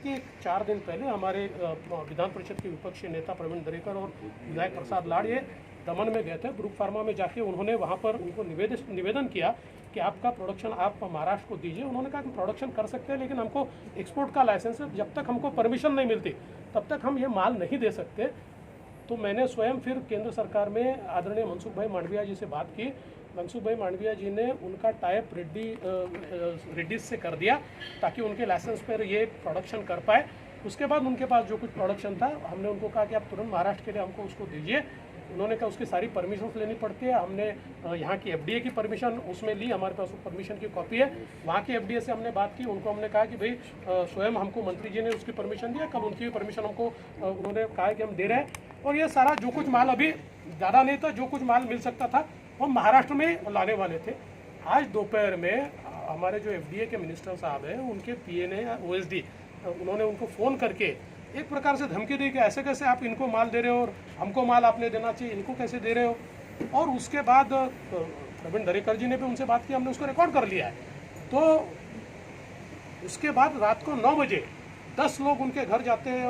कि 4 दिन पहले हमारे विधान परिषद के विपक्षी नेता प्रवीण दरेकर और विधायक प्रसाद लाड़ ये दमन में गए थे। ब्रुक फार्मा में जाके उन्होंने वहाँ पर उनको निवेदन किया कि आपका प्रोडक्शन आप महाराष्ट्र को दीजिए। उन्होंने कहा कि प्रोडक्शन कर सकते हैं, लेकिन हमको एक्सपोर्ट का लाइसेंस है, जब तक हमको परमिशन नहीं मिलती तब तक हम ये माल नहीं दे सकते। तो मैंने स्वयं फिर केंद्र सरकार में आदरणीय मनसुख भाई मांडविया जी से बात की। मनसुख भाई मांडविया जी ने उनका टाइप रेड्डीज से कर दिया ताकि उनके लाइसेंस पर ये प्रोडक्शन कर पाए। उसके बाद उनके पास जो कुछ प्रोडक्शन था, हमने उनको कहा कि आप तुरंत महाराष्ट्र के लिए हमको उसको दीजिए। उन्होंने कहा उसकी सारी परमिशन लेनी पड़ती है। हमने यहाँ की एफडीए की परमिशन उसमें ली, हमारे पास वो परमिशन की कॉपी है। वहाँ की एफडीए से हमने बात की, उनको हमने कहा कि भाई स्वयं हमको मंत्री जी ने उसकी परमिशन दिया, कल उनकी भी परमिशन हमको उन्होंने कहा कि हम दे रहे हैं। और ये सारा जो कुछ माल अभी ज़्यादा नहीं था, जो कुछ माल मिल सकता था वो महाराष्ट्र में लाने वाले थे। आज दोपहर में हमारे जो एफडीए के मिनिस्टर साहब हैं, उनके पीए ने ओएसडी, उन्होंने उनको फ़ोन करके एक प्रकार से धमकी दी कि ऐसे कैसे आप इनको माल दे रहे हो और हमको माल आपने देना चाहिए, इनको कैसे दे रहे हो। और उसके बाद प्रवीण दरेकर जी ने भी उनसे बात की, हमने उसको रिकॉर्ड कर लिया है। तो उसके बाद रात को 9 बजे 10 लोग उनके घर जाते हैं,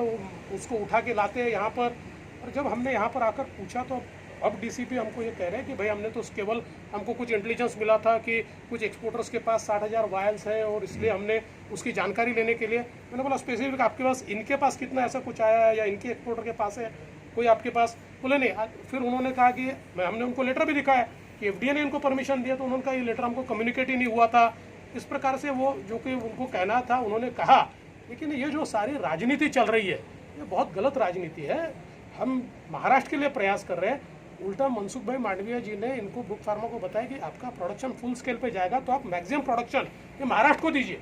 उसको उठा के लाते हैं यहाँ पर। और जब हमने यहाँ पर आकर पूछा तो अब डीसीपी हमको ये कह रहे हैं कि भाई हमने तो केवल हमको कुछ इंटेलिजेंस मिला था कि कुछ एक्सपोर्टर्स के पास 60,000 वायल्स है और इसलिए हमने उसकी जानकारी लेने के लिए। मैंने बोला स्पेसिफिक आपके पास इनके पास कितना ऐसा कुछ आया है या इनके एक्सपोर्टर के पास है कोई आपके पास? बोले नहीं। फिर उन्होंने कहा कि हमने उनको लेटर भी दिखाया कि एफडीए ने इनको परमिशन दिया, तो उन्होंने कहा ये लेटर हमको कम्युनिकेट ही नहीं हुआ था। इस प्रकार से वो जो कि उनको कहना था उन्होंने कहा। लेकिन ये जो सारी राजनीति चल रही है ये बहुत गलत राजनीति है। हम महाराष्ट्र के लिए प्रयास कर रहे हैं। उल्टा मनसुख भाई मांडविया जी ने इनको ब्रुक फार्मा को बताया कि आपका प्रोडक्शन फुल स्केल पे जाएगा तो आप मैक्सिमम प्रोडक्शन ये महाराष्ट्र को दीजिए।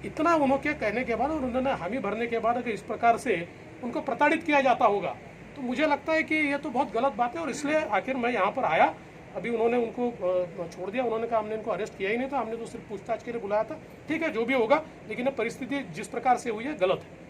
इतना उन्होंने कहने के बाद और उन्होंने हामी भरने के बाद अगर इस प्रकार से उनको प्रताड़ित किया जाता होगा तो मुझे लगता है कि ये तो बहुत गलत बात है। और इसलिए आखिर मैं यहाँ पर आया। अभी उन्होंने उनको छोड़ दिया, उन्होंने कहा हमने इनको अरेस्ट किया ही नहीं था, हमने तो सिर्फ पूछताछ के लिए बुलाया था। ठीक है, जो भी होगा, लेकिन परिस्थिति जिस प्रकार से हुई है गलत है।